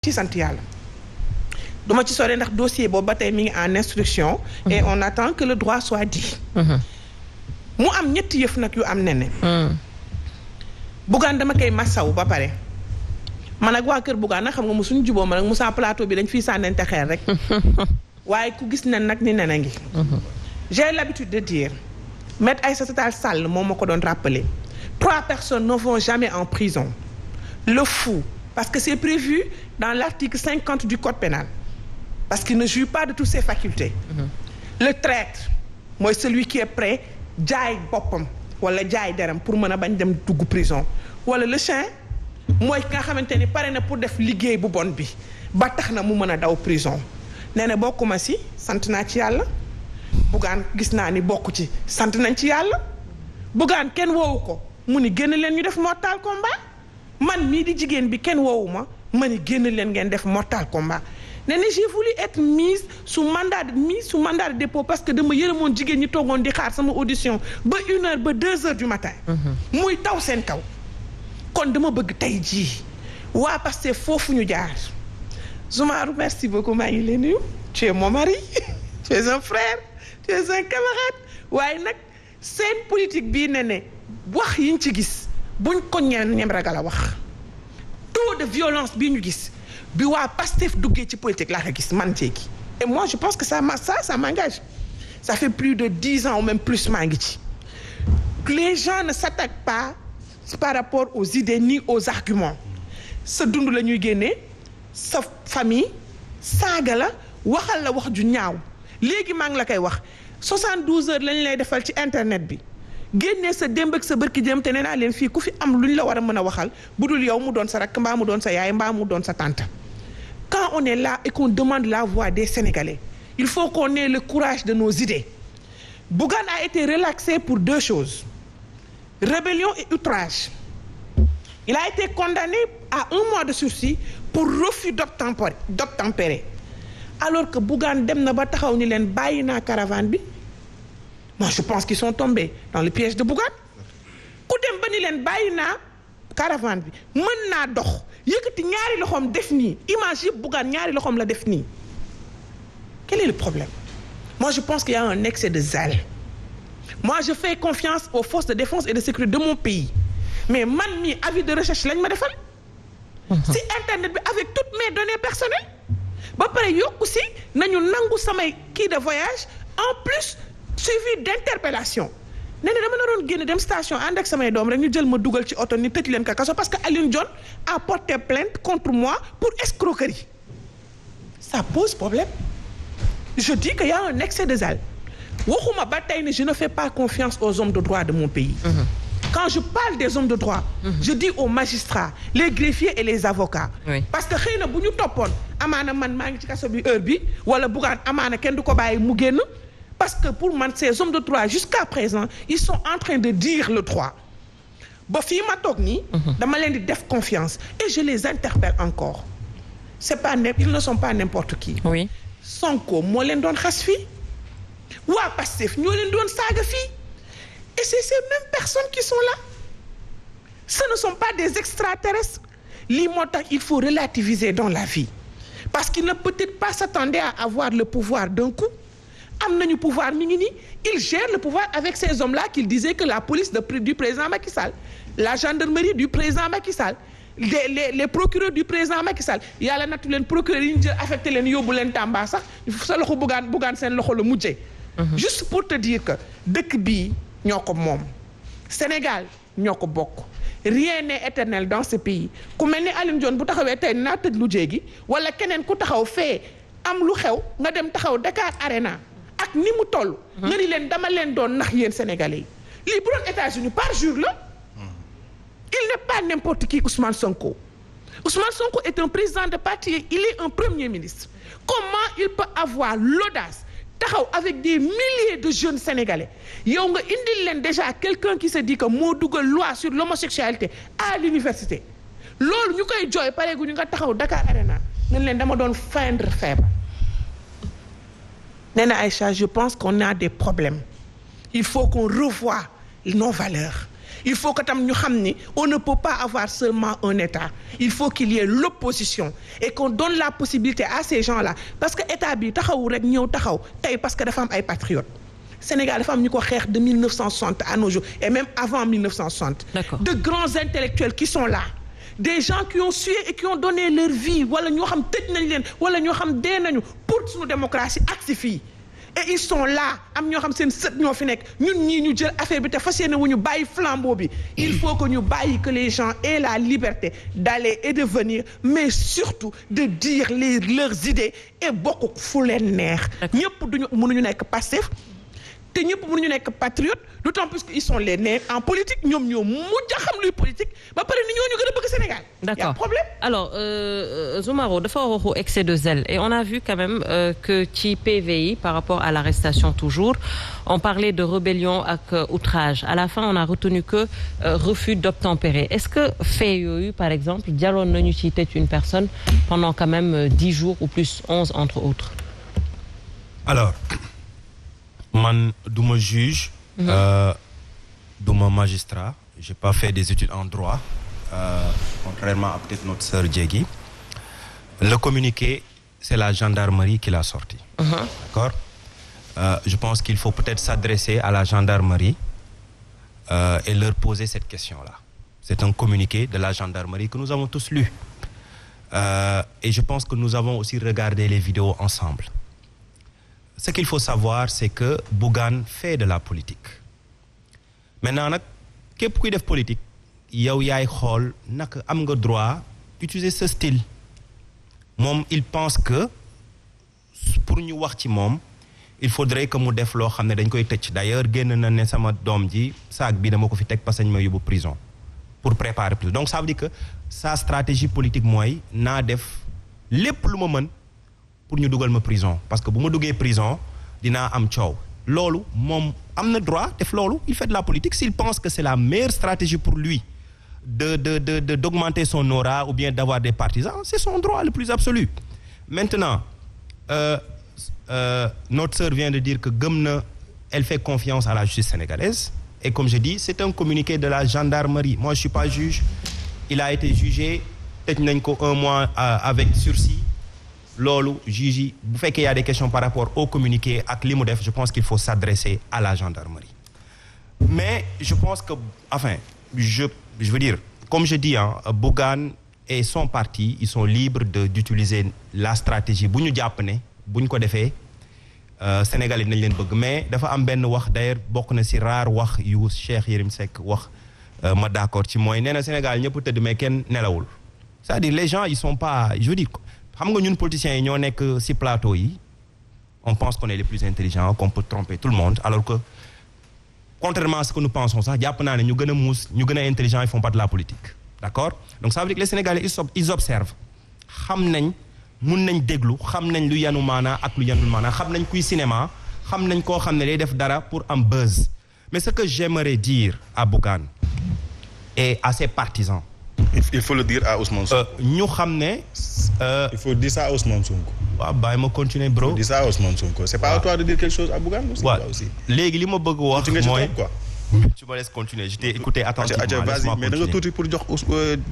ci sant yàlla duma ci sore ndax dossier boobu ba tey mi ngi en instruction et on attend que le droit soit dit mu am ñetti yëf nag yu am ne Bougane dama koy massaw ba pare man ak waa kër Bougane nag xam nga mu suñu juboo ma nag Moussa plateau bi dañ fiy sànnante xeer rek waaye ku gis nen nag ni nen a ngi j'ai l'habitude de dire Maître Aïssata Tall Sall moom ma ko doon rappeler 3 personnes ne vont jamais en prison le fou parce que c'est prévu dans l'article 50 du code pénal parce qu'il ne jouit pas de toutes ses facultés le traître mooy celui qui est prêt jaay boppam wala jaay deram pour mën a bañ dem dugg prison wala le chien mooy ki nga xamante ni pare na pour def liggéey bu bon bi ba tax na mu mën a daw prison nee na bokkuma si sant naa ci yàlla Bougane gis naa ni bokku ci sant nañ ci yàlla Bougane kenn woowu ko mu ni génn leen ñu def mortal combat man mii di jigéen bi kenn woowu ma ni génn leen ngeen def mortal combat nee na j'ai voulu être mise sous mandat de dépôt parce que dama yërëmoon jigéen ñi toogoon di xaar sama audition ba 1 heure ba 2 heures du matin muy taw seen kaw kon dama bëgg tey jii waa Pastef foofu ñu jaar Soumarou merci beaucoup maa ngi leen nuyu tu es mon mari tu es un frère tu es un camarade waaye nag seen politique bii ne wax yiñ ci gis buñ ko ñem ragal a wax taux de violence bii ñu gis bi waa Pastef duggee ci politique laa ko gis man jéegi et moi je pense que ça m'engage ça fait plus de 10 ans ou même plus maa ngi ci les gens ne s'attaquent pas par rapport aux idées ni aux arguments sa dund la ñuy génnee sa famille saaga la waxal la wax ju ñaaw léegi maa ngi la koy wax 72 heures lañ lay defal ci internet bi génnee sa démb ak sa bërki jëm te nee naa leen fii ku fi am luñ la war a mën a waxal bu dul yow mu doon sa rakk mbaa mu doon sa yaay mbaa mu doon sa tante quand on est là et qu'on demande la voix des Sénégalais il faut qu'on ait le courage de nos idées Bougane a été relaxé pour 2 choses rébellion et outrage il a été condamné à 1 mois de sursis pour refus d'obtempérer alors que Bougane dem na ba taxaw ni leen bàyyi naa caravane bi moi je pense qu'ils sont tombés dans le piège de Bougane ku dem ba ni leen bàyyi naa caravane bi mën naa dox yëkkati ñaari loxoom def nii image yëpp Bougane ñaari loxoom la def nii quel est le problème moi je pense qu'il y a un excès de zèle moi je fais confiance aux forces de défense et de sécurité de mon pays mais man mii avis de recherche lañ ma defal si internet bi avec toutes mes données personnelles ba pare yokku si nañu nangu samay kii de voyage en plus suivi d'interpellation nee na dama naroon génn dem station ànd ak samay doom rek ñu jël ma dugal ci oto ni tëj leen ka kaso parce que Alioune Dione a porté plainte contre moi pour escroquerie ça pose problème je dis qu'il y a un excès de zèle waxuma ba tey ne je ne fais pas confiance aux hommes de droit de mon pays quand je parle des hommes de droit je dis aux magistrats les greffiers et les avocats parce que xëy na bu ñu toppoon amaana man maa ngi ci kaso bi heure bi wala Bougane amaana kenn du ko bàyyi mu génn parce que pour man ces hommes de droit jusqu'à présent ils sont en train de dire le droit ba fii ma toog nii dama leen di def confiance et je les interpelle encore ils ne sont pas n'importe qui Sonko moo leen doon xas fii waa Pastef ñoo leen doon saaga fii et c'est ces mêmes personnes qui sont là ce ne sont pas des extraterrestres lii moo tax il faut relativiser dans la vie parce qu'il ne peut-être pas s'attendre à avoir le pouvoir d'un coup am nañu pouvoir mi ngi nii il gère le pouvoir avec ces hommes-là qu'il disait que la police du président Macky Sall la gendarmerie du président Macky Sall les procureurs du président Macky Sall yàlla nattu leen procureurs yi ñu jël affecté leen yóbbu leen Tamba sax sa loxo Bougane seen loxo la mujjee juste pour te dire que dëkk bii ñoo ko moom Sénégal ñoo ko bokk rien n'est éternel dans ce pays ku mel ni Alioune Dione bu taxawee tey naa tëj lu jéegi wala keneen ku taxaw fee am lu xew nga dem taxaw Dakar Arena ak ni mu toll nga ni leen dama leen doon nax yéen Sénégalais yi lii bu doon États-Unis par jour la il n'est pas n'importe qui Ousmane Sonko est un président de parti il est un premier ministre comment il peut avoir l'audace taxaw avec des milliers de jeunes sénégalais yow nga indil leen déjà quelqu'un qui se dit que moo dugal loi sur l'homosexualité à l'université loolu ñu koy jooy pareegu ñu nga taxaw Dakar Arena nañ leen dama doon feindre feebar nee na Aïcha je pense qu'on a des problèmes il faut qu'on revoie nos valeurs il faut que tam ñu xam ni on ne peut pas avoir seulement un État il faut qu'il y ait l'opposition et qu'on donne la possibilité à ces gens-là parce que État bi taxawu rek ñëw taxaw tey parce que dafa am ay patriotes Sénégal dafa am ñu ko xeex de 1960 à nos jours et même avant 1960. D'accord. De grands intellectuels qui sont là des gens qui ont sué et qui ont donné leur vie wala ñoo xam tëj nañ leen wala ñoo xam dee nañu pour suñu démocratie ak si fii et ils sont là am ñoo xam seen sët ñoo fi nekk ñun ñii ñu jël affaire bi te fas yéene wu ñu bàyyi flambeau bi il faut que ñu bàyyi que les gens aient la liberté d'aller et de venir mais surtout de dire leurs idées et bokk fu leen neex ñëpp duñu mënuñu nekk Pastef te ñëpp mënuñu nekk patriote d'autant plus qu'ils sont les nés en politique ñoom ñoo mujj a xam luy politique ba pare ni ñooñu gën a bëgg Sénégal. D'accord. Y a un problème. Alors Zoumaro dafa waxu excès de zèle et on a vu quand même que ci PVI par rapport à l'arrestation toujours on parlait de rébellion ak outrage à la fin on a retenu que refus d'obtempérer est-ce que fait yooyu par exemple jaloon nañu ci tëj une personne pendant quand même 10 jours ou plus 11 entre autres. Alors man du ma juge. du ma magistrat j'ai pas fait des études en droit contrairement à peut-être notre sœur Diegui. Le communiqué c'est la gendarmerie qui l'a sorti. D'accord. Je pense qu'il faut peut-être s'adresser à la gendarmerie et leur poser cette question-là. C'est un communiqué de la gendarmerie que nous avons tous lu et je pense que nous avons aussi regardé les vidéos ensemble. Ce qu'il faut savoir c'est que Bougane fait de la politique maintenant nag képp kuy def politique yow yaay xool naka am nga droit utiliser ce style moom il pense que pour ñu wax ci moom il faudrait que mu def loo xam ne dañ koy tëj d'ailleurs génn na ne sama doom ji saak bi dama ko fi teg parce que ñu ma yóbbu prison pour préparer prison donc ça veut dire que sa stratégie politique mooy naa def lépp lu ma mën pour ñu dugal ma prison parce que bu ma duggee prison dinaa am coow loolu moom am na droit def loolu il fait de la politique s'il pense que c'est la meilleure stratégie pour lui d'augmenter son aura ou bien d'avoir des partisans c'est son droit le plus absolu maintenant notre sœur vient de dire que gëm na elle fait confiance à la justice sénégalaise et comme je dis c'est un communiqué de la gendarmerie moi je suis pas juge il a été jugé tëj nañ ko 1 mois avec sursis loolu juge yi bu fekkee y a des questions par rapport au communiqué ak li mu def je pense qu'il faut s'adresser à la gendarmerie mais je pense que enfin je veux dire comme je dis Bougane et son parti ils sont libres d'utiliser la stratégie bu ñu jàpp ne bu ñu ko defee Sénégal yi nañ leen bëgg mais dafa am benn wax d'ailleurs bokk na ci rare wax yu Cheikh Yérim Seck wax ma d'accord ci mooy nee na Sénégal ñëpp tëdd mais kenn nelawul c'est-à-dire les gens ils sont pas je veux dire xam nga ñun politiciens yi ñoo nekk ci plateau yi on pense qu'on est les plus intelligents qu'on peut tromper tout le monde alors que contrairement à ce que nous pensons sax jàpp naa ne ñu gën a muus ñu gën a intelligents ils font pas de la politique d'accord donc ça veut dire que les Sénégalais ils observent xam nañ mun nañ déglu xam nañ lu yanu maanaa ak lu yanul maanaa xam nañ kuy cinéma xam nañ koo xam ne day def dara pour am buzz mais ce que j'aimerais dire à Bougane et à ses partisans il faut le dire à Ousmane Sonko. ñu xam ne. il faut dire ça à Ousmane Sonko. waaw bàyyi ma continuer bro. il faut dire ça à Ousmane Sonko. c'est pas à toi de dire quelque chose à Bougane aussi. waaw léegi li ma bëgg wax mooy quoi. tu me laisses continuer je t'ai écouté attentivement. vas-y mais da nga tuuti pour jox Bougane